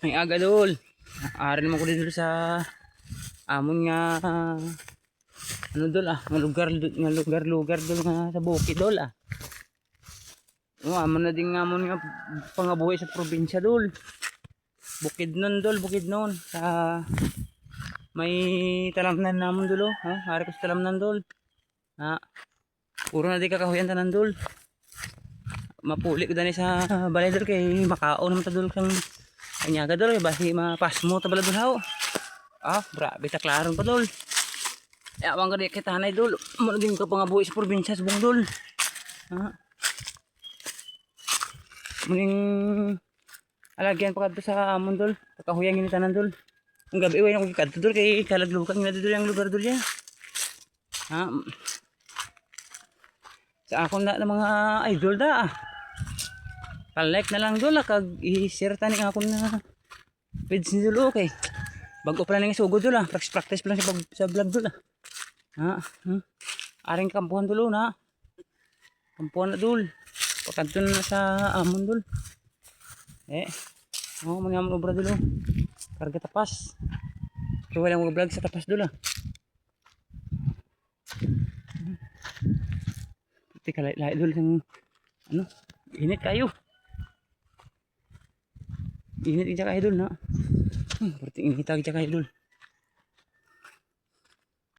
May aga dol. Ari naman ko dito sa amon nga ano dol nga lugar dol nga sa bukid dol ah. Amon na din nga amon nga pangabuhi sa probinsya dol. Bukid nun sa may talamnan namon dol oh. Ari ko sa talamnan dol. Puro na di kakahuyan tanan dol. Mapuli ko dani sa balay dol kay makao naman ta dol kang kanyaga dol basi mapasmo ta bala dol haw. Grabe ta klaron pa dol. Awang gani kita hanay dol. Mo din ko pangabuhi sa probinsya sa bung dol. Muning alagyan pa kadto sa amon dol. Kakahuyang ini tanan dol. Ang gabi way na ko kadto dol kay kaladlukan nga dol yang lugar dol ya. Sa akon na mga idol da. Pa-like na lang dol kag i-share tani akon na page ni dol okay. Bago pa lang nga sugod dol practice pa lang sa vlog dol Aring kampuhan dol na. Kampuhan na dol. Pakadto na sa amon dol. Mga amon obra dol karga tapas. Kaya walang vlog sa tapas dol Tika lahi dol ng init kayo. Init kayo dol na. Berarti init kayo dol.